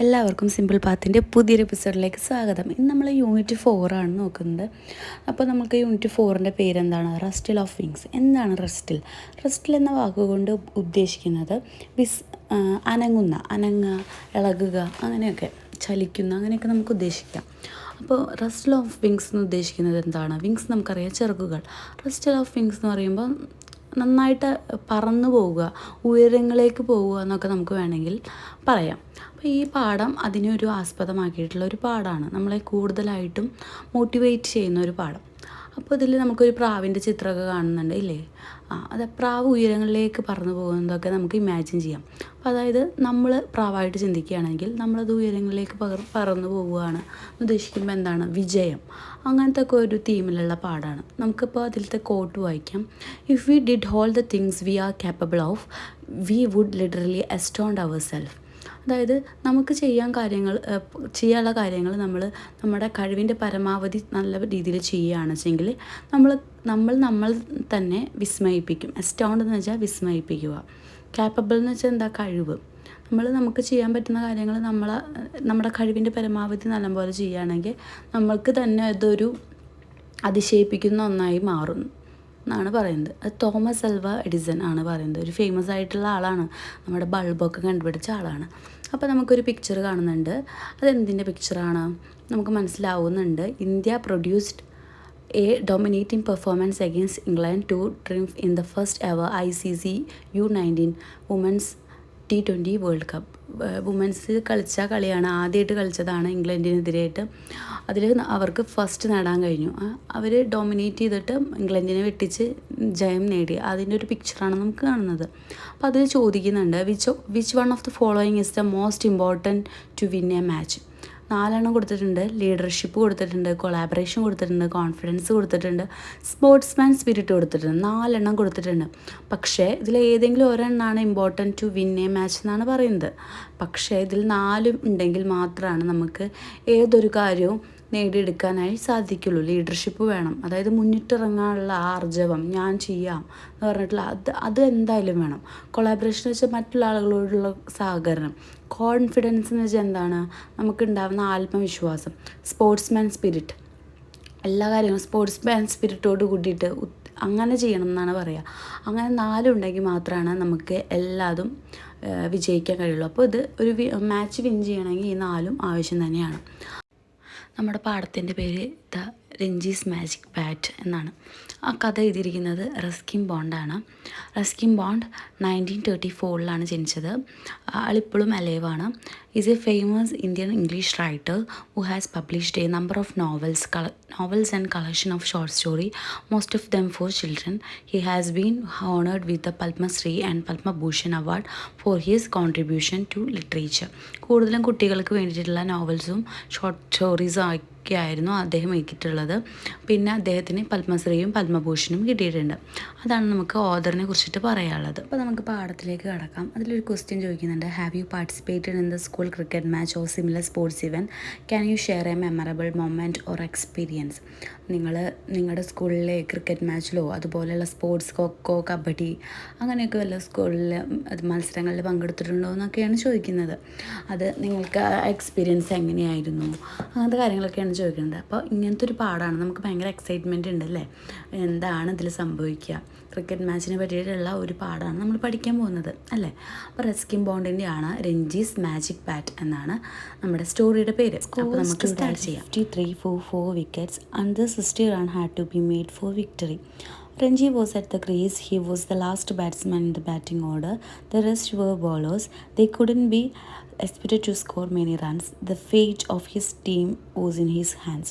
എല്ലാവർക്കും സിമ്പിൾ പാത്തിൻ്റെ പുതിയൊരു എപ്പിസോഡിലേക്ക് സ്വാഗതം. ഇന്ന് നമ്മൾ യൂണിറ്റ് 4 ആണ് നോക്കുന്നത്. അപ്പോൾ നമുക്ക് യൂണിറ്റ് 4ൻ്റെ പേരെന്താണ്? റസ്റ്റിൽ ഓഫ് വിങ്സ്. എന്താണ് റസ്റ്റിൽ? റസ്റ്റിൽ എന്ന വാക്കുകൊണ്ട് ഉദ്ദേശിക്കുന്നത് അനങ്ങുക, ഇളകുക, അങ്ങനെയൊക്കെ ചലിക്കുന്ന, അങ്ങനെയൊക്കെ നമുക്ക് ഉദ്ദേശിക്കാം. അപ്പോൾ റസ്റ്റിൽ ഓഫ് വിങ്സ് എന്ന് ഉദ്ദേശിക്കുന്നത് എന്താണ്? വിങ്സ് നമുക്കറിയാം, ചിറകുകൾ. റസ്റ്റിൽ ഓഫ് വിങ്സ് എന്ന് പറയുമ്പോൾ നന്നായിട്ട് പറന്നു പോവുക, ഉയരങ്ങളിലേക്ക് പോവുക എന്നൊക്കെ നമുക്ക് വേണമെങ്കിൽ പറയാം. അപ്പോൾ ഈ പാഠം അതിനൊരു ആസ്പദമാക്കിയിട്ടുള്ള ഒരു പാഠമാണ്, നമ്മളെ കൂടുതലായിട്ടും മോട്ടിവേറ്റ് ചെയ്യുന്ന ഒരു പാഠം. അപ്പോൾ ഇതിൽ നമുക്കൊരു പ്രാവിൻ്റെ ചിത്രമൊക്കെ കാണുന്നുണ്ട് ഇല്ലേ? അത് പ്രാവ് ഉയരങ്ങളിലേക്ക് പറന്നു പോകുന്നതൊക്കെ നമുക്ക് ഇമാജിൻ ചെയ്യാം. അപ്പോൾ അതായത് നമ്മൾ പ്രാവായിട്ട് ചിന്തിക്കുകയാണെങ്കിൽ നമ്മളത് ഉയരങ്ങളിലേക്ക് പറന്നു പോവുകയാണ് ഉദ്ദേശിക്കുമ്പോൾ എന്താണ്? വിജയം. അങ്ങനത്തെ ഒക്കെ ഒരു തീമിലുള്ള പാഠമാണ്. നമുക്കിപ്പോൾ അതിലത്തെ കോട്ട് വായിക്കാം. If we did all the things we are capable of, we would literally astound our self. അതായത് നമുക്ക് ചെയ്യാനുള്ള കാര്യങ്ങൾ നമ്മുടെ കഴിവിൻ്റെ പരമാവധി നല്ല രീതിയിൽ ചെയ്യുകയാണെന്നുവെച്ചെങ്കിൽ നമ്മൾ തന്നെ വിസ്മയിപ്പിക്കും. അസ്റ്റൗണ്ട് എന്ന് വെച്ചാൽ വിസ്മയിപ്പിക്കുക. ക്യാപ്പബിൾ എന്ന് വെച്ചാൽ എന്താ? കഴിവ്. നമുക്ക് ചെയ്യാൻ പറ്റുന്ന കാര്യങ്ങൾ നമ്മുടെ കഴിവിൻ്റെ പരമാവധി നല്ലപോലെ ചെയ്യുകയാണെങ്കിൽ നമ്മൾക്ക് തന്നെ അതൊരു അതിശയിപ്പിക്കുന്ന ഒന്നായി മാറും എന്നാണ് പറയുന്നത്. അത് തോമസ് ആൽവ എഡിസൺ ആണ് പറയുന്നത്. ഒരു ഫേമസ് ആയിട്ടുള്ള ആളാണ്, നമ്മുടെ ബൾബൊക്കെ കണ്ടുപിടിച്ച ആളാണ്. അപ്പോൾ നമുക്കൊരു പിക്ചർ കാണുന്നുണ്ട്. അതെന്തിൻ്റെ പിക്ചറാണ് നമുക്ക് മനസ്സിലാവുന്നുണ്ട്. India produced a dominating performance against England to triumph in the first ever ICC U19 women's T20 world cup. Women's കളിച്ച കളിയാണ്, ആദ്യമായിട്ട് കളിച്ചതാണ് ഇംഗ്ലണ്ടിനെതിരായിട്ട്. അതിൽ അവർക്ക് ഫസ്റ്റ് നേടാൻ കഴിഞ്ഞു. അവർ ഡോമിനേറ്റ് ചെയ്തിട്ട് ഇംഗ്ലണ്ടിനെ വെട്ടിച്ച് ജയം നേടി. അതിൻ്റെ ഒരു പിക്ചറാണ് നമുക്ക് കാണുന്നത്. അപ്പോൾ അതിൽ ചോദിക്കുന്നുണ്ട്, which one of the following is the most important to win a match. 4 കൊടുത്തിട്ടുണ്ട്. ലീഡർഷിപ്പ് കൊടുത്തിട്ടുണ്ട്, കൊളാബറേഷൻ കൊടുത്തിട്ടുണ്ട്, കോൺഫിഡൻസ് കൊടുത്തിട്ടുണ്ട്, സ്പോർട്സ്മാൻ സ്പിരിറ്റ് കൊടുത്തിട്ടുണ്ട്. 4 കൊടുത്തിട്ടുണ്ട്. പക്ഷേ ഇതിൽ ഏതെങ്കിലും ഒരെണ്ണമാണ് important to win a match എന്നാണ് പറയുന്നത്. പക്ഷേ ഇതിൽ 4 ഉണ്ടെങ്കിൽ മാത്രമാണ് നമുക്ക് ഏതൊരു കാര്യവും നേടിയെടുക്കാനായി സാധിക്കുള്ളൂ. ലീഡർഷിപ്പ് വേണം, അതായത് മുന്നിട്ടിറങ്ങാനുള്ള ആർജവം, ഞാൻ ചെയ്യാം എന്ന് പറഞ്ഞിട്ടുള്ള അത് എന്തായാലും വേണം. കൊളാബറേഷൻ എന്ന് വെച്ചാൽ മറ്റുള്ള ആളുകളോടുള്ള സഹകരണം. കോൺഫിഡൻസ് എന്ന് വെച്ചാൽ എന്താണ്? നമുക്കുണ്ടാകുന്ന ആത്മവിശ്വാസം. സ്പോർട്സ്മാൻ സ്പിരിറ്റ്, എല്ലാ കാര്യങ്ങളും സ്പോർട്സ്മാൻ സ്പിരിറ്റോട് കൂടിയിട്ട് അങ്ങനെ ചെയ്യണം എന്നാണ് പറയുക. അങ്ങനെ 4 ഉണ്ടെങ്കിൽ മാത്രമാണ് നമുക്ക് എല്ലാതും വിജയിക്കാൻ കഴിയുള്ളൂ. അപ്പോൾ ഇത് ഒരു മാച്ച് വിൻ ചെയ്യണമെങ്കിൽ ഈ 4 ആവശ്യം തന്നെയാണ്. നമ്മുടെ പാഠത്തിൻ്റെ പേര് ദ രഞ്ജീസ് മാജിക് ബാറ്റ് എന്നാണ്. ആ കഥ എഴുതിയിരിക്കുന്നത് റസ്കിൻ ബോണ്ടാണ്. റസ്കിൻ ബോണ്ട് 1934 ജനിച്ചത്. ആളിപ്പോഴും അലൈവാണ്. Is a famous Indian English writer who has published a number of novels and collection of short story, most of them for children. He has been honored with the Padma Shri and Padma Bhushan award for his contribution to literature. കൂടുതലും കുട്ടികൾക്ക് വേണ്ടിയിട്ടുള്ള നോവൽസും short സ്റ്റോറീസും ഒക്കെ ആയിരുന്നു അദ്ദേഹം എഴുതിയിട്ടുള്ളത്. പിന്നെ അദ്ദേഹത്തിന് പത്മശ്രീയും പത്മഭൂഷണും കിട്ടിയിട്ടുണ്ട്. അതാണ് നമുക്ക് ഓഥറിനെ കുറിച്ചിട്ട് പറയാനുള്ളത്. അപ്പോൾ നമുക്ക് പാഠത്തിലേക്ക് കടക്കാം. അതിലൊരു ക്വസ്റ്റ്യൻ ചോദിക്കുന്നുണ്ട്. Have you participated in the school cricket match or similar sports event? Can you share A memorable moment or experience? നിങ്ങളുടെ സ്കൂളിലെ ക്രിക്കറ്റ് മാച്ചിലോ അതുപോലെയുള്ള സ്പോർട്സ്, കൊക്കോ, കബഡി, അങ്ങനെയൊക്കെ വല്ല സ്കൂളിൽ മത്സരങ്ങളിൽ പങ്കെടുത്തിട്ടുണ്ടോ എന്നൊക്കെയാണ് ചോദിക്കുന്നത്. അത് നിങ്ങൾക്ക് എക്സ്പീരിയൻസ് എങ്ങനെയായിരുന്നു, അങ്ങനത്തെ കാര്യങ്ങളൊക്കെയാണ് ചോദിക്കുന്നത്. അപ്പോൾ ഇങ്ങനത്തെ ഒരു പാഠമാണ്. നമുക്ക് ഭയങ്കര എക്സൈറ്റ്മെൻറ്റ് ഉണ്ടല്ലേ, എന്താണ് ഇതിൽ സംഭവിക്കുക. ക്രിക്കറ്റ് മാച്ചിനെ പറ്റിയിട്ടുള്ള ഒരു പാഠമാണ് നമ്മൾ പഠിക്കാൻ പോകുന്നത് അല്ലേ. അപ്പോൾ റസ്കിൻ ബോണ്ടിൻ്റെ ആണ് രഞ്ജീസ് മാജിക് ബാറ്റ് എന്നാണ് നമ്മുടെ സ്റ്റോറിയുടെ പേര്. അപ്പോൾ നമുക്ക് സ്റ്റാർട്ട് ചെയ്യാം. 53 for 4 wickets and the 60 run had to be made for victory. Ranji was at the crease. He was the last batsman in the batting order. The rest were bowlers. They couldn't be expected to score many runs. The fate of his team was in his hands.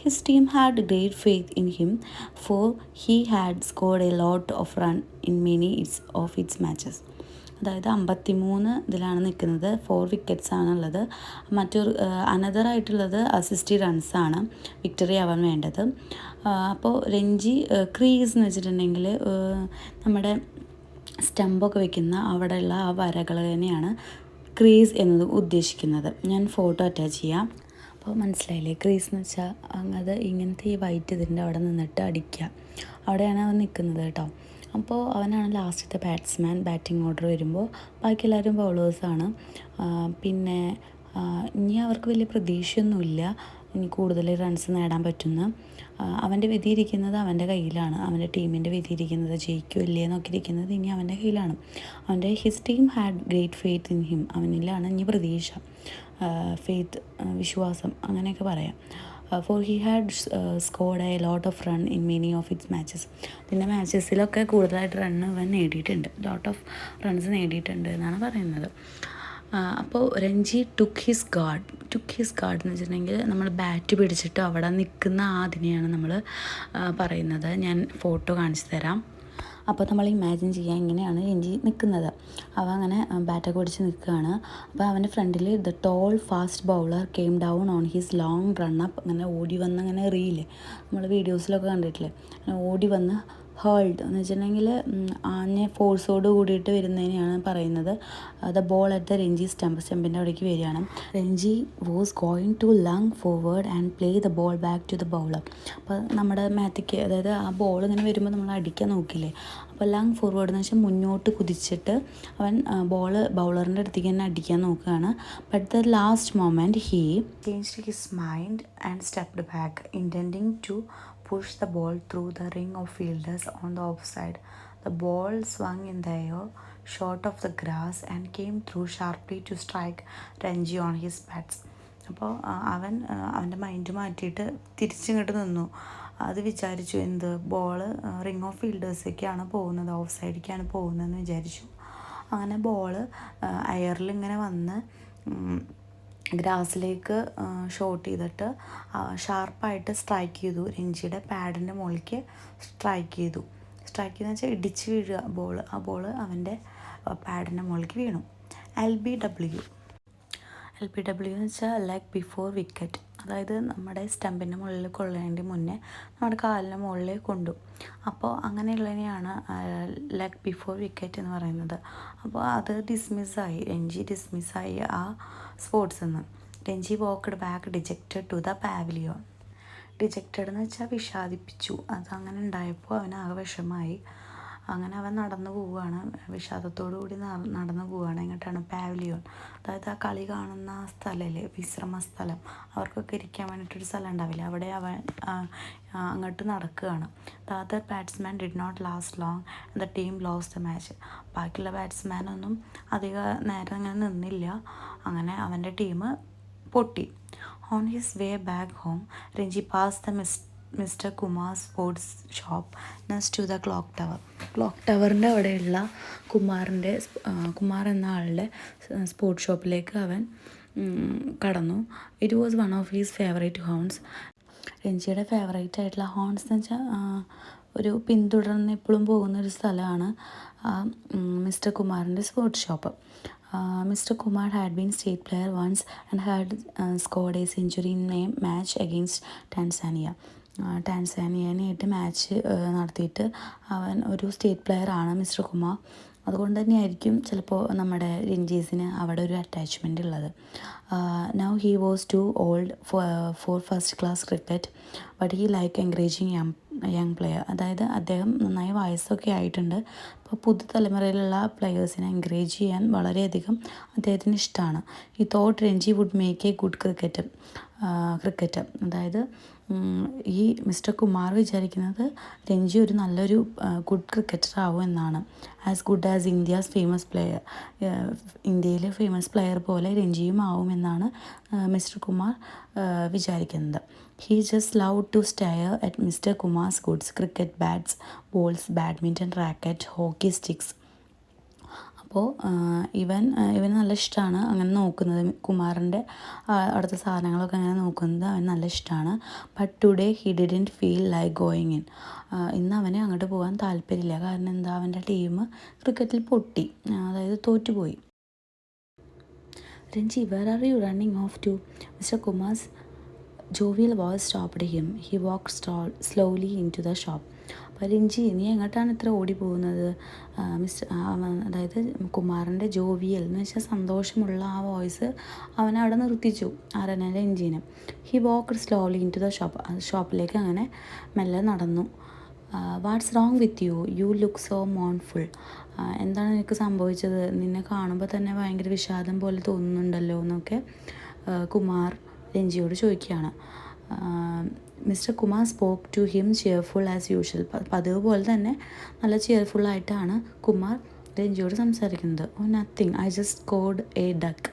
His team had great faith in him, for he had scored a lot of runs in many of its matches. അതായത് 53 ഇതിലാണ് നിൽക്കുന്നത്. 4 wickets ആണുള്ളത്. അനദറായിട്ടുള്ളത് 60 റൺസാണ് victory ആവാൻ വേണ്ടത്. അപ്പോൾ Ranji crease എന്ന് വെച്ചിട്ടുണ്ടെങ്കിൽ നമ്മുടെ സ്റ്റമ്പൊക്കെ വെക്കുന്ന അവിടെയുള്ള ആ വരകൾ തന്നെയാണ് ക്രീസ് എന്നത് ഉദ്ദേശിക്കുന്നത്. ഞാൻ ഫോട്ടോ അറ്റാച്ച് ചെയ്യാം. അപ്പോൾ മനസ്സിലായില്ലേ? ക്രീസ് എന്ന് വെച്ചാൽ അത് ഇങ്ങനത്തെ ഈ വൈറ്റ് ഇതിൻ്റെ അവിടെ നിന്നിട്ട് അടിക്കുക, അവിടെയാണ് അവൻ നിൽക്കുന്നത് കേട്ടോ. അപ്പോൾ അവനാണ് ലാസ്റ്റത്തെ ബാറ്റ്സ്മാൻ. ബാറ്റിംഗ് ഓർഡർ വരുമ്പോൾ ബാക്കി എല്ലാവരും ബൗളേഴ്സാണ്. പിന്നെ ഇനി അവർക്ക് വലിയ പ്രതീക്ഷയൊന്നുമില്ല ഇനി കൂടുതൽ റൺസ് നേടാൻ പറ്റുന്ന. അവൻ്റെ വിധി ഇരിക്കുന്നത് അവൻ്റെ കയ്യിലാണ്. അവൻ്റെ ടീമിൻ്റെ വിധി ഇരിക്കുന്നത് ജയിക്കുമോ ഇല്ലേ എന്നൊക്കെ ഇരിക്കുന്നത് ഇനി അവൻ്റെ കയ്യിലാണ്. His team had great faith in him. അവനിലാണ് ഇനി പ്രതീക്ഷ, ഫെയ്ത്ത്, വിശ്വാസം അങ്ങനെയൊക്കെ പറയാം. For he had scored a lot of run in many of its matches. പിന്നെ മാച്ചസിലൊക്കെ കൂടുതലായിട്ട് റണ്ണ് അവൻ നേടിയിട്ടുണ്ട്, ലോട്ട് ഓഫ് റൺസ് നേടിയിട്ടുണ്ട് എന്നാണ് പറയുന്നത്. അപ്പോൾ രഞ്ജി ടുക്ക് ഹിസ് ഗാർഡ് എന്ന് വെച്ചിട്ടുണ്ടെങ്കിൽ നമ്മൾ ബാറ്റ് പിടിച്ചിട്ട് അവിടെ നിൽക്കുന്ന അതിനെയാണ് നമ്മൾ പറയുന്നത്. ഞാൻ ഫോട്ടോ കാണിച്ചു തരാം. അപ്പോൾ നമ്മൾ ഇമാജിൻ ചെയ്യാൻ ഇങ്ങനെയാണ് രഞ്ജി നിൽക്കുന്നത്. അവ അങ്ങനെ ബാറ്റൊക്കെ പിടിച്ച് നിൽക്കുകയാണ്. അപ്പോൾ അവൻ്റെ ഫ്രണ്ടിൽ the toll fast bowler came down on his long run up. അങ്ങനെ ഓടി വന്ന് അങ്ങനെ റീല് നമ്മൾ വീഡിയോസിലൊക്കെ കണ്ടിട്ടില്ലേ, അങ്ങനെ ഓടി വന്ന് ഹേൾഡ് എന്ന് വെച്ചിട്ടുണ്ടെങ്കിൽ ആഞ്ഞ ഫോഴ്സോട് കൂടിയിട്ട് വരുന്നതിനെയാണ് പറയുന്നത്. The ball at the Ranji സ്റ്റമ്പിൻ്റെ അവിടേക്ക് വരികയാണ്. Ranji was going to lunge forward and play the ball back to the bowler. അപ്പോൾ നമ്മുടെ മാത്തിക്ക്, അതായത് ആ ബോൾ ഇങ്ങനെ വരുമ്പോൾ നമ്മൾ അടിക്കാൻ നോക്കില്ലേ, അപ്പോൾ ലങ് ഫോർവേഡ് എന്ന് വെച്ചാൽ മുന്നോട്ട് കുതിച്ചിട്ട് അവൻ ബൗളറിൻ്റെ അടുത്തേക്ക് തന്നെ അടിക്കാൻ നോക്കുകയാണ്. But the last moment he changed his mind and stepped back intending to push the ball through the ring of fielders on the offside. The ball swung in the air, short of the grass and came through sharply to strike Ranji on his bats. അപ്പോൾ അവൻ്റെ mind മാറ്റിയിട്ട് തിരിച്ചിങ്ങോട്ട് നിന്നു. അത് വിചാരിച്ചു എന്ത്, ball ring of ഫീൽഡേഴ്സൊക്കെയാണ് പോകുന്നത്, of സൈഡിലേക്കാണ് പോകുന്നതെന്ന് വിചാരിച്ചു. അങ്ങനെ ബോള് എയറിൽ ഇങ്ങനെ വന്ന് ഗ്രാസിലേക്ക് ഷോട്ട് ചെയ്തിട്ട് ഷാർപ്പായിട്ട് സ്ട്രൈക്ക് ചെയ്തു. രഞ്ജിയുടെ പാഡിൻ്റെ മുകളിലേക്ക് സ്ട്രൈക്ക് ചെയ്തു എന്ന് വെച്ചാൽ ഇടിച്ച് വീഴുക ബോൾ. ആ ബോൾ അവൻ്റെ പാഡിൻ്റെ മുകളിലേക്ക് വീണു. LBW എന്ന് വെച്ചാൽ ലെഗ് ബിഫോർ വിക്കറ്റ്. അതായത് നമ്മുടെ സ്റ്റമ്പിൻ്റെ മുകളിൽ കൊള്ളേണ്ടി മുന്നേ നമ്മുടെ കാലിൻ്റെ മുകളിൽ കൊണ്ടു. അപ്പോൾ അങ്ങനെയുള്ളതിനെയാണ് ലെഗ് ബിഫോർ വിക്കറ്റ് എന്ന് പറയുന്നത്. അപ്പോൾ അത് രഞ്ജി ഡിസ്മിസ്സായി ആ സ്പോർട്സിൽ നിന്ന്. Ranji walked back dejected to the pavilion. Dejected എന്ന് വെച്ചാൽ വിഷാദിപ്പിച്ചു. അതങ്ങനെ ഉണ്ടായപ്പോൾ അവനാകെ വിഷമായി. അങ്ങനെ അവൻ നടന്നു പോവുകയാണ്, വിഷാദത്തോടു കൂടി നടന്നു പോവുകയാണ്. എങ്ങോട്ടാണ്? പാവിലിയോൺ. അതായത് ആ കളി കാണുന്ന സ്ഥലമല്ലേ, വിശ്രമ സ്ഥലം, അവർക്കൊക്കെ ഇരിക്കാൻ വേണ്ടിയിട്ടൊരു സ്ഥലം ഉണ്ടാവില്ല, അവിടെ അവൻ അങ്ങോട്ട് നടക്കുകയാണ്. The other batsman did not last long and the team lost the match. ബാക്കിയുള്ള ബാറ്റ്സ്മാനൊന്നും അധിക നേരം അങ്ങനെ നിന്നില്ല. അങ്ങനെ അവൻ്റെ ടീം പൊട്ടി. On his way back home Ranji passed the Mr Kumar sports shop next to the clock ടവറിൻ്റെ അവിടെയുള്ള കുമാർ എന്ന ആളുടെ സ്പോർട്സ് ഷോപ്പിലേക്ക് അവൻ കടന്നു. It was one of his favourite haunts. രഞ്ജിയുടെ ഫേവറേറ്റ് ആയിട്ടുള്ള ഹോൺസ് എന്ന് വെച്ചാൽ ഒരു പിന്തുടർന്ന് എപ്പോഴും പോകുന്നൊരു സ്ഥലമാണ് മിസ്റ്റർ കുമാറിൻ്റെ sports shop. Mr. Kumar had been state player once and had scored a century in a match against Tanzania. ടാൻസാനിയനായിട്ട് മാച്ച് നടത്തിയിട്ട് അവൻ ഒരു സ്റ്റേറ്റ് പ്ലെയറാണ് മിസ്റ്റർ കുമാർ. അതുകൊണ്ട് തന്നെയായിരിക്കും ചിലപ്പോൾ നമ്മുടെ രഞ്ജീസിന് അവിടെ ഒരു അറ്റാച്ച്മെൻ്റ് ഉള്ളത്. Now he was too old for first class cricket but he like encouraging young player. അതായത് അദ്ദേഹം നന്നായി വയസ്സൊക്കെ ആയിട്ടുണ്ട്. അപ്പോൾ പുതുതലമുറയിലുള്ള പ്ലെയേഴ്സിനെ എൻകറേജ് ചെയ്യാൻ വളരെയധികം അദ്ദേഹത്തിന് ഇഷ്ടമാണ്. ഈ thought Ranji would make a good cricketer. അതായത് ഈ മിസ്റ്റർ കുമാർ വിചാരിക്കുന്നത് രഞ്ജി ഒരു നല്ലൊരു ഗുഡ് ക്രിക്കറ്റർ ആവും എന്നാണ്. As good as India's famous player. ഇന്ത്യയിലെ ഫേമസ് പ്ലെയർ പോലെ രഞ്ജിയും ആവുമെന്നാണ് മിസ്റ്റർ കുമാർ വിചാരിക്കുന്നത്. He just love to stare at mister Kumar's goods cricket bats, balls, badminton racket, hockey sticks. അപ്പോൾ ഇവന് നല്ല ഇഷ്ടമാണ് അങ്ങനെ നോക്കുന്നത്. കുമാറിൻ്റെ അടുത്ത സാധനങ്ങളൊക്കെ അങ്ങനെ നോക്കുന്നത് അവന് നല്ല ഇഷ്ടമാണ്. But today he didn't feel like going in. ഇന്ന് അവന് അങ്ങോട്ട് പോകാൻ താല്പര്യമില്ല. കാരണം എന്താ, അവൻ്റെ ടീം ക്രിക്കറ്റിൽ പൊട്ടി, അതായത് തോറ്റുപോയി. Ranji, where are you running off to? Mr Kumar's jovial voice stopped him. He walked slowly into the shop. അപ്പോൾ രഞ്ജി, നീ എങ്ങോട്ടാണ് ഇത്ര ഓടി പോകുന്നത്? അതായത് കുമാറിൻ്റെ ജോവിയൽ എന്ന് വെച്ചാൽ സന്തോഷമുള്ള ആ വോയിസ് അവനവിടെ നിർത്തിച്ചു ആരനെ രഞ്ജീനെ. He walked slowly in to the shop. ഷോപ്പിലേക്ക് അങ്ങനെ മെല്ലെ നടന്നു. What's wrong with you? You look so mournful. എന്താണ് നിനക്ക് സംഭവിച്ചത്? നിന്നെ കാണുമ്പോൾ തന്നെ ഭയങ്കര വിഷാദം പോലെ തോന്നുന്നുണ്ടല്ലോ എന്നൊക്കെ കുമാർ രഞ്ജിയോട് ചോദിക്കുകയാണ്. Mr Kumar spoke to him cheerful as usual. പതിവ് പോലെ തന്നെ നല്ല ചെയർഫുള്ളായിട്ടാണ് കുമാർ രഞ്ജിയോട് സംസാരിക്കുന്നത്. Oh nothing, I just scored a duck.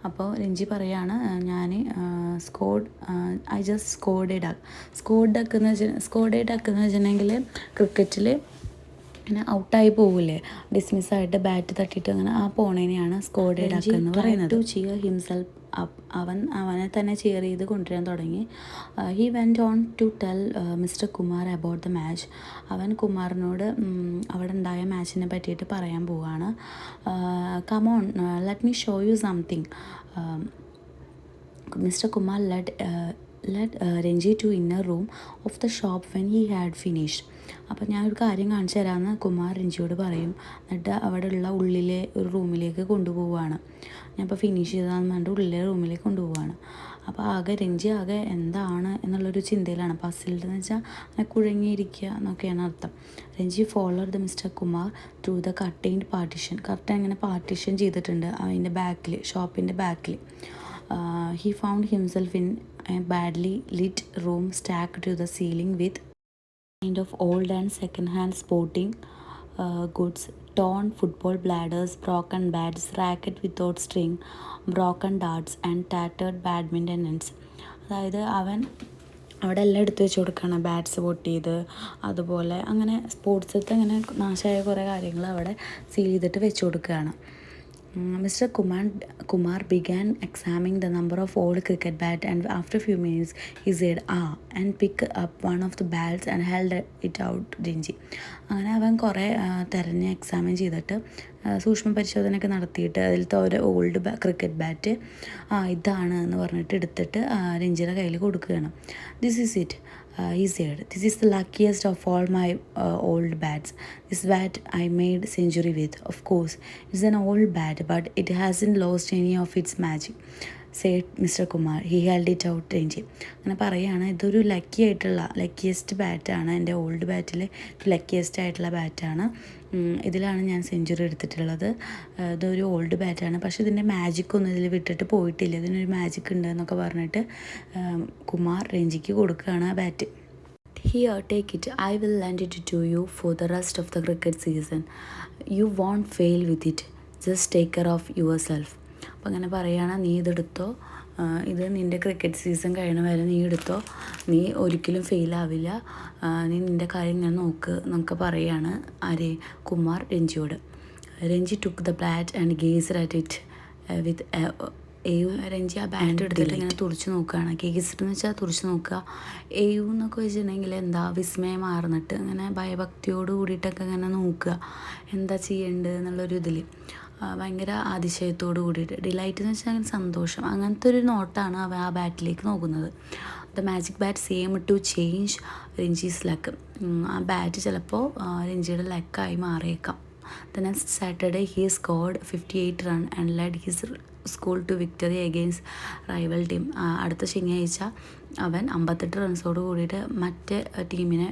അപ്പോൾ രഞ്ജി പറയാണ്, ഞാൻ I just scored a duck. Scored a duck എന്ന് വെച്ചിട്ടുണ്ടെങ്കിൽ ക്രിക്കറ്റിൽ അങ്ങനെ ഔട്ടായി പോകില്ലേ, ഡിസ്മിസ്സായിട്ട് ബാറ്റ് തട്ടിയിട്ട് അങ്ങനെ ആ പോണേനെയാണ് സ്കോർഡ് എ ഡക്ക് എന്ന് പറയുന്നത്. To cheer himself up. അവനെ തന്നെ ചിയർ ചെയ്ത് കൊണ്ടുവരാൻ തുടങ്ങി. He went on to tell mister Kumar about the match. അവൻ കുമാറിനോട് അവിടെ ഉണ്ടായ മാച്ചിനെ പറ്റിയിട്ട് പറയാൻ പോവുകയാണ്. Come on, let me show you something. Mister Kumar led Ranji to inner room of the shop when he had finished. അപ്പോൾ ഞാനൊരു കാര്യം കാണിച്ചു തരാമെന്ന് കുമാർ രഞ്ജിയോട് പറയും. എന്നിട്ട് അവിടെയുള്ള ഉള്ളിലെ ഒരു റൂമിലേക്ക് കൊണ്ടുപോവുകയാണ്. ഞാനിപ്പോൾ ഫിനിഷ് ചെയ്തതാന്ന് പറഞ്ഞിട്ട് ഉള്ളിലെ റൂമിലേക്ക് കൊണ്ടുപോവുകയാണ്. അപ്പോൾ രഞ്ജി എന്താണ് എന്നുള്ളൊരു ചിന്തയിലാണ്. പസിൽഡ് എന്ന് വെച്ചാൽ അങ്ങനെ കുഴങ്ങിയിരിക്കുക എന്നൊക്കെയാണ് അർത്ഥം. Ranji followed the Mr Kumar through the curtained partition. Curtain ഇങ്ങനെ പാർട്ടീഷൻ ചെയ്തിട്ടുണ്ട് അതിൻ്റെ ബാക്കിൽ, ഷോപ്പിൻ്റെ ബാക്കിൽ. He found himself in a badly lit room stacked to the ceiling with kind of old and second-hand sporting goods, torn football bladders, broken bats, racket without string, broken darts and tattered badminton nets. അതായത് അവൻ അവിടെ എല്ലാം എടുത്ത് വെച്ച് കൊടുക്കുകയാണ്. Bats പൊട്ടിയത്, അതുപോലെ അങ്ങനെ സ്പോർട്സത്തെ അങ്ങനെ നാശമായ കുറേ കാര്യങ്ങൾ അവിടെ സീൽ ചെയ്തിട്ട് വെച്ച് കൊടുക്കുകയാണ്. Mr. Kumar began examining the number of old cricket bats, and after a few minutes he said, and picked up one of the bats and held it out Renji. അങ്ങനെ അവൻ കുറേ തിരഞ്ഞ് എക്സാമിൻ ചെയ്തിട്ട് സൂക്ഷ്മ പരിശോധനയൊക്കെ നടത്തിയിട്ട് അതിലത്തെ ഒരു ഓൾഡ് ക്രിക്കറ്റ് ബാറ്റ് ഇതാണ് എന്ന് പറഞ്ഞിട്ട് എടുത്തിട്ട് രഞ്ജിയുടെ കയ്യിൽ കൊടുക്കുകയാണ്. This is it, he said. This is the luckiest of all my old bats. This bat I made century with. Of course, it's an old bat, but it hasn't lost any of its magic, said Mr. Kumar. He held it out Renji. അങ്ങനെ പറയുകയാണ്, ഇതൊരു luckiest ബാറ്റാണ്, എൻ്റെ old ബാറ്റിൽ luckiest ആയിട്ടുള്ള ബാറ്റാണ്. ഇതിലാണ് ഞാൻ century എടുത്തിട്ടുള്ളത്. ഇതൊരു old ബാറ്റാണ്, പക്ഷേ ഇതിൻ്റെ മാജിക്കൊന്നും ഇതിൽ വിട്ടിട്ട് പോയിട്ടില്ല, ഇതിനൊരു മാജിക് ഉണ്ട് എന്നൊക്കെ പറഞ്ഞിട്ട് കുമാർ രഞ്ജിക്ക് കൊടുക്കുകയാണ് ആ bat. Here, take it. I will lend it to you for the rest of the cricket season. You won't fail with it. Just take care of yourself. അപ്പം അങ്ങനെ പറയുകയാണ്, നീ ഇതെടുത്തോ, ഇത് നിൻ്റെ ക്രിക്കറ്റ് സീസൺ കഴിയണ വരെ നീ എടുത്തോ, നീ ഒരിക്കലും ഫെയിലാവില്ല, നീ നിൻ്റെ കാര്യം ഇങ്ങനെ നോക്ക് എന്നൊക്കെ പറയുകയാണ് കുമാർ രഞ്ജിയോട്. Ranji took the bat and gazed at it with Ranji ആ ബാറ്റ് എടുത്തിട്ട് ഇങ്ങനെ തുറച്ച് നോക്കുകയാണ്. ഗേസ്ഡ് എന്ന് വെച്ചാൽ തുറച്ച് നോക്കുക. എന്നൊക്കെ വെച്ചിട്ടുണ്ടെങ്കിൽ എന്താ വിസ്മയം മാറുന്നിട്ട് അങ്ങനെ ഭയഭക്തിയോട് കൂടിയിട്ടൊക്കെ ഇങ്ങനെ നോക്കുക എന്താ ചെയ്യേണ്ടത് എന്നുള്ളൊരു ഇതിൽ ഭയങ്കര അതിശയത്തോട് കൂടിയിട്ട്. ഡിലൈറ്റ് എന്ന് വെച്ചാൽ അങ്ങനെ സന്തോഷം, അങ്ങനത്തെ ഒരു നോട്ടാണ് അവൻ ആ ബാറ്റിലേക്ക് നോക്കുന്നത്. The magic bat seemed to change Ranji's luck. ആ ബാറ്റ് ചിലപ്പോൾ രഞ്ജിയുടെ ലക്കായി മാറിയേക്കാം. The next Saturday he scored 58 run and led his school to victory against rival team. അടുത്ത ശനിയാഴ്ച അവൻ 58 റൺസോട് കൂടിയിട്ട് മറ്റേ ടീമിനെ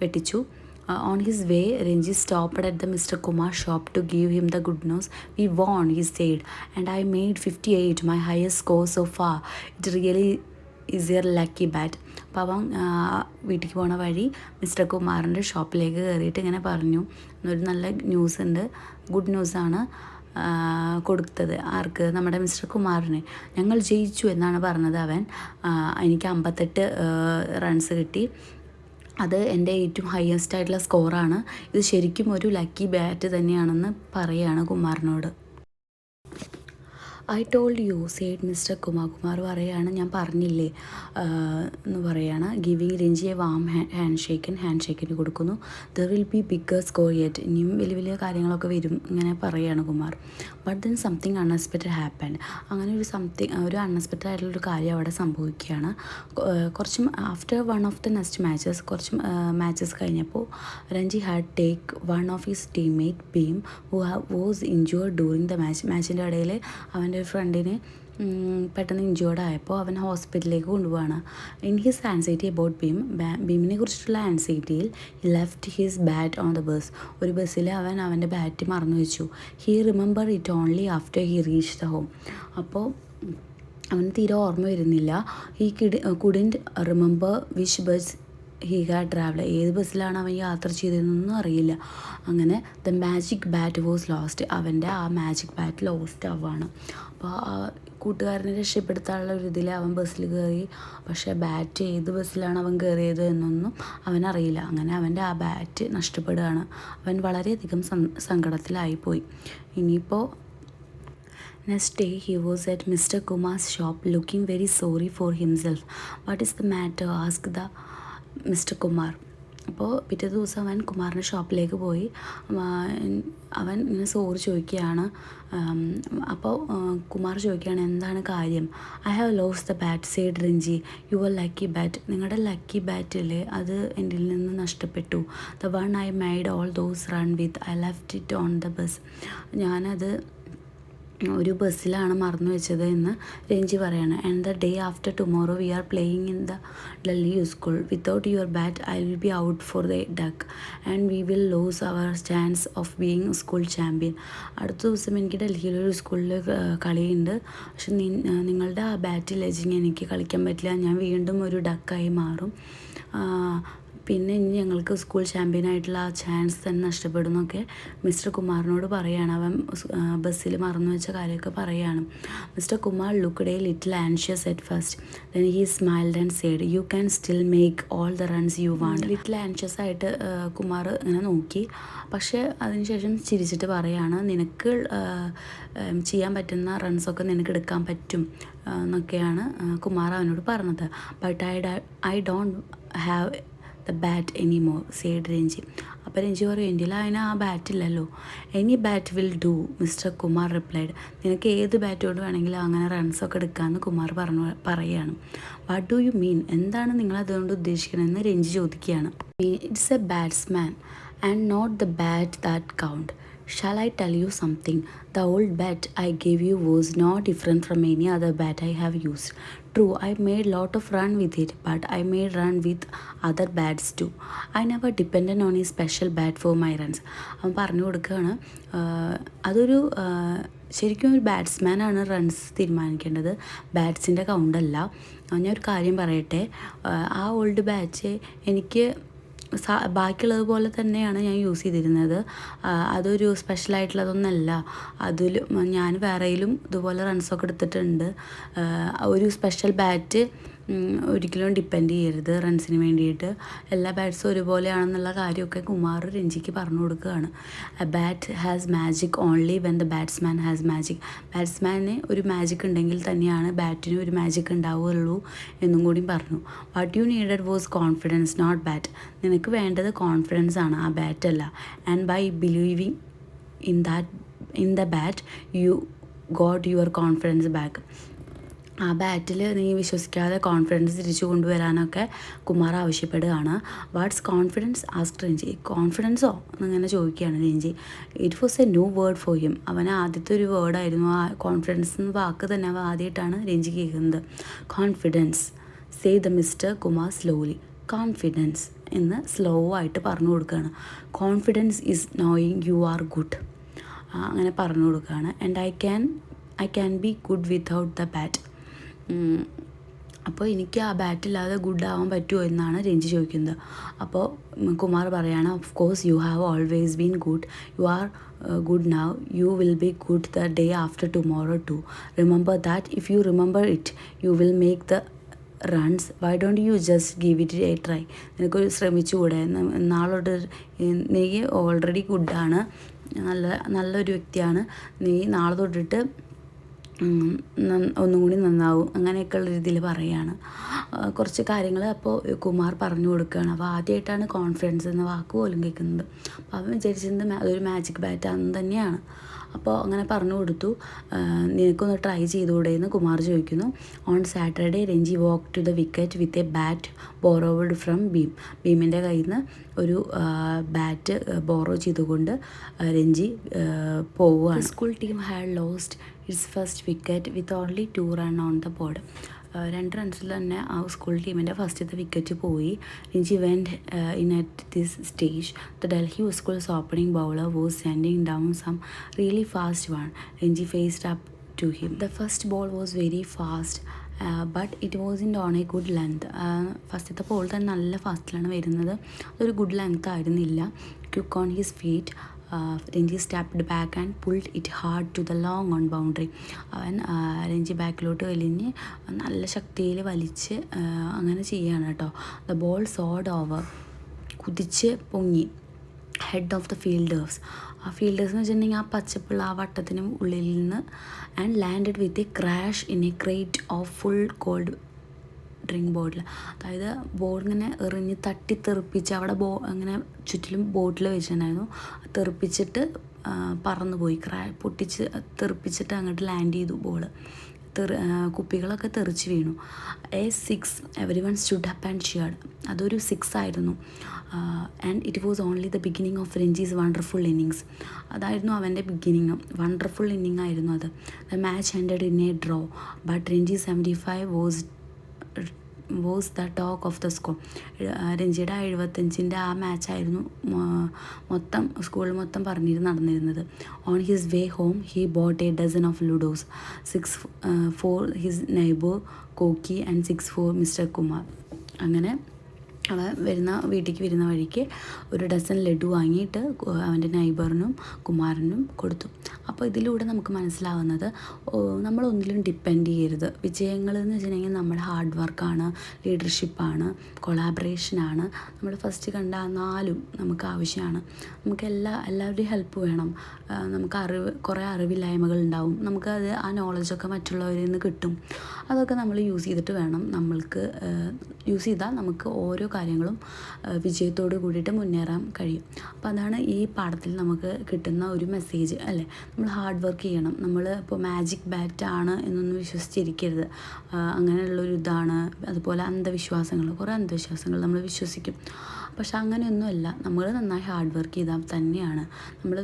വെട്ടിച്ചു. On his way, Renji stopped at the Mr. Kumar shop to give him the good news. We won, he said, and I made 58, my highest score so far. It really is your lucky bat. അപ്പോൾ അവൻ വീട്ടിലേക്ക് പോണ വഴി mister കുമാറിൻ്റെ ഷോപ്പിലേക്ക് കയറിയിട്ട് ഇങ്ങനെ പറഞ്ഞു, ഒരു നല്ല ന്യൂസ് ഉണ്ട്, ഗുഡ് ന്യൂസാണ് കൊടുത്തത്. ആർക്ക്? നമ്മുടെ മിസ്റ്റർ കുമാറിന്. ഞങ്ങൾ ജയിച്ചു എന്നാണ് പറഞ്ഞത് അവൻ. എനിക്ക് 58 റൺസ് കിട്ടി, അത് എൻ്റെ ഏറ്റവും ഹയസ്റ്റ് ആയിട്ടുള്ള സ്കോറാണ്, ഇത് ശരിക്കും ഒരു ലക്കി ബാറ്റ് തന്നെയാണെന്ന് പറയുകയാണ് കുമാറിനോട്. I told you, said Mr Kumar. Kumar പറയുകയാണ്, ഞാൻ പറഞ്ഞില്ലേ എന്ന് പറയുകയാണ്. Giving Ranji a warm hand ഷേക്കിന് കൊടുക്കുന്നു. There will be bigger score yet, ഇനിയും വലിയ വലിയ കാര്യങ്ങളൊക്കെ വരും ഇങ്ങനെ പറയുകയാണ് Kumar. But then something unexpected happened. അങ്ങനെ ഒരു അൺഎക്സ്പെക്റ്റഡ് ആയിട്ടുള്ളൊരു കാര്യം അവിടെ സംഭവിക്കുകയാണ്. After one of the next matches, കുറച്ച് മാച്ചസ് കഴിഞ്ഞപ്പോൾ Ranji had take one of his teammate Bheem who was injured during the മാച്ചിൻ്റെ ഇടയിൽ അവൻ്റെ അവൻ്റെ ഫ്രണ്ടിന് പെട്ടെന്ന് ഇഞ്ചേർഡ് ആയപ്പോൾ അവൻ ഹോസ്പിറ്റലിലേക്ക് കൊണ്ടുപോവാണ്. ഇൻ ഹിസ് ആൻസൈറ്റി അബൌട്ട് ഭീമിനെ കുറിച്ചിട്ടുള്ള ആൻസൈറ്റിയിൽ he left his bat on the bus. ഒരു ബസ്സിൽ അവൻ അവൻ്റെ ബാറ്റ് മറന്നു വെച്ചു. He remember it only after he reach the home. അപ്പോൾ അവന് തീരെ ഓർമ്മ വരുന്നില്ല. He couldn't remember which bus he had travel. ഏത് ബസ്സിലാണ് അവൻ യാത്ര ചെയ്തതെന്നൊന്നും അറിയില്ല. അങ്ങനെ the magic bat was lost. അവൻ്റെ ആ മാജിക് ബാറ്റ് ലോസ്റ്റ് ആവുകയാണ്. അപ്പോൾ ആ കൂട്ടുകാരനെ രക്ഷപ്പെടുത്താനുള്ള ഒരു ഇതിൽ അവൻ ബസ്സിൽ കയറി. പക്ഷേ ബാറ്റ് ഏത് ബസ്സിലാണ് അവൻ കയറിയത് എന്നൊന്നും അവനറിയില്ല. അങ്ങനെ അവൻ്റെ ആ ബാറ്റ് നഷ്ടപ്പെടുകയാണ്. അവൻ വളരെയധികം സങ്കടത്തിലായിപ്പോയി. ഇനിയിപ്പോൾ next day he was at Mr. Kumar's shop looking very sorry for himself. What is the matter? asked the Mr. Kumar. അപ്പോൾ പിറ്റേ ദിവസം അവൻ കുമാറിൻ്റെ ഷോപ്പിലേക്ക് പോയി. അവൻ ഇങ്ങനെ സോറി ചോദിക്കുകയാണ്. അപ്പോൾ കുമാർ ചോദിക്കുകയാണ് എന്താണ് കാര്യം. I have lost the bat said Ranji. Your lucky bat. നിങ്ങളുടെ ലക്കി ബാറ്റില്ലേ അത് എൻ്റെ നിന്ന് നഷ്ടപ്പെട്ടു. The one I made all those run with. I left it on the bus. ഞാനത് ഒരു ബസ്സിലാണ് മറന്നു വെച്ചത് എന്ന് രഞ്ജി പറയാണ്. And the day after tomorrow we are playing in the Delhi school. Without your bat I will be out for the duck and we will lose our chance of being school champion. അടുത്ത ദിവസം എനിക്ക് ഡൽഹിയിലൊരു സ്കൂളിൽ കളിയുണ്ട്. പക്ഷെ നിങ്ങളുടെ ആ bat ഇല്ലെങ്കിൽ എനിക്ക് കളിക്കാൻ പറ്റില്ല. ഞാൻ വീണ്ടും ഒരു ഡക്കായി മാറും. പിന്നെ ഇനി ഞങ്ങൾക്ക് സ്കൂൾ ചാമ്പ്യനായിട്ടുള്ള ആ ചാൻസ് തന്നെ നഷ്ടപ്പെടുന്നൊക്കെ മിസ്റ്റർ കുമാറിനോട് പറയുകയാണ്. അവൻ ബസ്സിൽ മറന്നു വെച്ച കാര്യമൊക്കെ പറയുകയാണ്. Mister Kumar looked A little anxious at first. Then he smiled and said you can still make all the runs you want. Little anxious ആയിട്ട് കുമാർ ഇങ്ങനെ നോക്കി. പക്ഷേ അതിനുശേഷം ചിരിച്ചിട്ട് പറയുകയാണ് നിനക്ക് ചെയ്യാൻ പറ്റുന്ന റൺസൊക്കെ നിനക്ക് എടുക്കാൻ പറ്റും എന്നൊക്കെയാണ് കുമാർ അവനോട് പറഞ്ഞത്. But I don't have the bat any more said Ranji. അപ്പോൾ രഞ്ജി പറയും എൻ്റെ അതിന് ആ ബാറ്റില്ലല്ലോ. Any bat will do Mr Kumar replied. നിനക്ക് ഏത് ബാറ്റ് കൊണ്ട് വേണമെങ്കിലും അങ്ങനെ റൺസൊക്കെ എടുക്കാമെന്ന് കുമാർ പറയുകയാണ്. What do you mean? എന്താണ് നിങ്ങൾ അതുകൊണ്ട് ഉദ്ദേശിക്കണമെന്ന് രഞ്ജി ചോദിക്കുകയാണ്. It's a batsman and not the bat that count. Shall I tell you something? The old bat I gave you was no different from any other bat I have used. True, I made lot of run with it, but I made run with other bats too. I never depended on a special bat for my runs. അവൻ പറഞ്ഞു കൊടുക്കുകയാണ് അതൊരു ശരിക്കും ഒരു ബാറ്റ്സ്മാനാണ് runs തീരുമാനിക്കേണ്ടത്, ബാറ്റ്സിൻ്റെ കൗണ്ടല്ല. ഞാനൊരു കാര്യം പറയട്ടെ, ആ ഓൾഡ് ബാറ്റ് എനിക്ക് ബാക്കിയുള്ളത് പോലെ തന്നെയാണ് ഞാൻ യൂസ് ചെയ്തിരുന്നത്. അതൊരു സ്പെഷ്യലായിട്ടുള്ളതൊന്നല്ല. അതിൽ ഞാൻ വേറെയിലും ഇതുപോലെ റൺസൊക്കെ എടുത്തിട്ടുണ്ട്. ഒരു സ്പെഷ്യൽ ബാറ്റ് ഒരിക്കലും ഡിപ്പെൻഡ് ചെയ്യരുത് റൺസിന് വേണ്ടിയിട്ട്. എല്ലാ ബാറ്റ്സും ഒരുപോലെയാണെന്നുള്ള കാര്യമൊക്കെ കുമാർ രഞ്ജിക്ക് പറഞ്ഞു കൊടുക്കുകയാണ്. A bat has magic only when the batsman has magic. ബാറ്റ്സ്മാന് ഒരു മാജിക് ഉണ്ടെങ്കിൽ തന്നെയാണ് ബാറ്റിന് ഒരു മാജിക് ഉണ്ടാവുകയുള്ളൂ എന്നും കൂടി പറഞ്ഞു. What you needed was confidence not bat. നിനക്ക് വേണ്ടത് കോൺഫിഡൻസ് ആണ്, ആ ബാറ്റല്ല. And by believing in the bat you got your confidence back. ആ ബാറ്റിൽ നീ വിശ്വസിക്കാതെ കോൺഫിഡൻസ് തിരിച്ചു കൊണ്ടുവരാനൊക്കെ കുമാർ ആവശ്യപ്പെടുകയാണ്. What's confidence ask Ranji. കോൺഫിഡൻസോ എന്നിങ്ങനെ ചോദിക്കുകയാണ് Ranji. It was a new word for him. അവൻ ആദ്യത്തെ ഒരു വേർഡായിരുന്നു ആ കോൺഫിഡൻസ് എന്ന വാക്ക് തന്നെ അവൻ ആദ്യമായിട്ടാണ് രഞ്ജി കേൾക്കുന്നത്. Confidence say the Mr Kumar slowly. Confidence എന്ന് സ്ലോ ആയിട്ട് പറഞ്ഞു കൊടുക്കുകയാണ്. Confidence is knowing U are good. അങ്ങനെ പറഞ്ഞു കൊടുക്കുകയാണ്. And I can be good without the bat. അപ്പോൾ എനിക്ക് ആ ബാറ്റില്ലാതെ ഗുഡ് ആവാൻ പറ്റുമോ എന്നാണ് രഞ്ജി ചോദിക്കുന്നത്. അപ്പോൾ കുമാർ പറയാണ് of course you have always been good. You are good now. You will be good the day after tomorrow too. Remember that. If you remember it you will make the runs. Why don't you just give it a try. നിനക്കൊരു ശ്രമിച്ചുകൂടെ? നാളോട്ട് നീ already ഗുഡാണ്, നല്ലൊരു വ്യക്തിയാണ്. നീ നാളെ തൊട്ടിട്ട് ഒന്നും കൂടി നന്നാവും. അങ്ങനെയൊക്കെയുള്ള രീതിയിൽ പറയുകയാണ് കുറച്ച് കാര്യങ്ങൾ. അപ്പോൾ കുമാർ പറഞ്ഞു കൊടുക്കുകയാണ്. അപ്പോൾ ആദ്യമായിട്ടാണ് കോൺഫിഡൻസ് എന്ന വാക്ക് പോലും കേൾക്കുന്നത്. അപ്പോൾ അവൻ വിചാരിച്ചത് അതൊരു മാജിക് ബാറ്റാണെന്ന് തന്നെയാണ്. അപ്പോൾ അങ്ങനെ പറഞ്ഞു കൊടുത്തു. നിനക്കൊന്ന് ട്രൈ ചെയ്തുകൂടെ എന്ന് കുമാർ ചോദിക്കുന്നു. On Saturday Ranji walk to the wicket with a bat borrowed from ഭീമിൻ്റെ കയ്യിൽ നിന്ന് ഒരു ബാറ്റ് ബോറോ ചെയ്തുകൊണ്ട് രഞ്ജി പോവുകയാണ്. School team had lost its first wicket with only 2 run on the board. 2 റൺസിൽ തന്നെ ആ സ്കൂൾ ടീമിൻ്റെ ഫസ്റ്റത്തെ വിക്കറ്റ് പോയി. Ranji went in at this stage the Delhi schools opening bowler was sending down some really fast one. Ranji faced up to him. The first ball was very fast, but it wasn't on a good length. ഫസ്റ്റത്തെ ball തന്നെ നല്ല ഫാസ്റ്റിലാണ് വരുന്നത്. അതൊരു good length ആയിരുന്നില്ല. Quick on his feet, Ranji stepped back and pulled it hard to the long on boundary. അവൻ രഞ്ജി ബാക്കിലോട്ട് വലിഞ്ഞ് നല്ല ശക്തിയിൽ വലിച്ച് അങ്ങനെ ചെയ്യാണ് കേട്ടോ. The ball soared over, കുതിച്ച് പൊങ്ങി ഹെഡ് ഓഫ് ദ ഫീൽഡേഴ്സ്. ആ ഫീൽഡേഴ്സ് എന്ന് വെച്ചിട്ടുണ്ടെങ്കിൽ ആ പച്ചപ്പുള്ള ആ വട്ടത്തിന് ഉള്ളിൽ നിന്ന് and landed with a crash in a crate of full cold drink bottle. അതായത് ബോൾ ഇങ്ങനെ എറിഞ്ഞ് തട്ടി തെറിപ്പിച്ച് അവിടെ അങ്ങനെ ചുറ്റിലും ബോട്ടിൽ വെച്ചിട്ടുണ്ടായിരുന്നു. തെറിപ്പിച്ചിട്ട് പറന്നു പോയി, പൊട്ടിച്ച് തെറിപ്പിച്ചിട്ട് അങ്ങോട്ട് ലാൻഡ് ചെയ്തു ബോള്. കുപ്പികളൊക്കെ തെറിച്ച് വീണു. A 6, every one stood up and cheered. അതൊരു 6 ആയിരുന്നു. And it was only the beginning of Ranji's wonderful innings. അതായിരുന്നു അവൻ്റെ ബിഗിനിങ്. വണ്ടർഫുൾ ഇന്നിങ് ആയിരുന്നു അത്. The match ended in a draw but Ranji 75 was the talk of the school. രഞ്ജിയുടെ 75ൻ്റെ ആ മാച്ചായിരുന്നു സ്കൂളിൽ മൊത്തം നടന്നിരുന്നത്. On his way home he bought a dozen of laddoos, 6 for his neighbour Koki and 6 for mister Kumar. അങ്ങനെ അവൻ വീട്ടിലേക്ക് വരുന്ന വഴിക്ക് ഒരു ഡസൻ ലഡു വാങ്ങിയിട്ട് അവൻ്റെ നൈബറിനും കുമാരനും കൊടുത്തു. അപ്പോൾ ഇതിലൂടെ നമുക്ക് മനസ്സിലാവുന്നത് നമ്മളൊന്നിലും ഡിപ്പെൻഡ് ചെയ്യരുത്. വിജയങ്ങൾ എന്ന് വെച്ചിട്ടുണ്ടെങ്കിൽ നമ്മുടെ ഹാർഡ് വർക്കാണ്, ലീഡർഷിപ്പാണ്, കൊളാബറേഷനാണ്. നമ്മൾ ഫസ്റ്റ് കണ്ട 4 നമുക്ക് ആവശ്യമാണ്. നമുക്ക് എല്ലാവരുടെയും ഹെൽപ്പ് വേണം. നമുക്ക് കുറേ അറിവില്ലായ്മകളുണ്ടാവും. നമുക്കത് ആ നോളജൊക്കെ മറ്റുള്ളവരിൽ നിന്ന് കിട്ടും. അതൊക്കെ നമ്മൾ യൂസ് ചെയ്തിട്ട് വേണം യൂസ് ചെയ്താൽ നമുക്ക് ഓരോ കാര്യങ്ങളും വിജയത്തോട് കൂടിയിട്ട് മുന്നേറാൻ കഴിയും. അപ്പോൾ അതാണ് ഈ പാഠത്തിൽ നമുക്ക് കിട്ടുന്ന ഒരു മെസ്സേജ് അല്ലേ. നമ്മൾ ഹാർഡ് വർക്ക് ചെയ്യണം. നമ്മൾ ഇപ്പോൾ മാജിക് ബാറ്റാണ് എന്നൊന്നും വിശ്വസിച്ചിരിക്കരുത്. അങ്ങനെയുള്ളൊരു ഇതാണ്. അതുപോലെ കുറേ അന്ധവിശ്വാസങ്ങൾ നമ്മൾ വിശ്വസിക്കും. പക്ഷെ അങ്ങനെയൊന്നുമല്ല. നമ്മൾ നന്നായി ഹാർഡ് വർക്ക് ചെയ്താൽ തന്നെയാണ്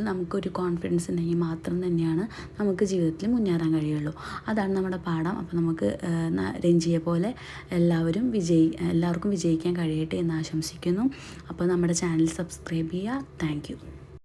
നമുക്കൊരു കോൺഫിഡൻസ് ഉണ്ടെങ്കിൽ മാത്രം തന്നെയാണ് നമുക്ക് ജീവിതത്തിൽ മുന്നേറാൻ കഴിയുള്ളൂ. അതാണ് നമ്മുടെ പാഠം. അപ്പോൾ നമുക്ക് രഞ്ജിയെ പോലെ എല്ലാവർക്കും വിജയിക്കാൻ കഴിയട്ടെ എന്ന് ആശംസിക്കുന്നു. അപ്പോൾ നമ്മുടെ ചാനൽ സബ്സ്ക്രൈബ് ചെയ്യുക. Thank you.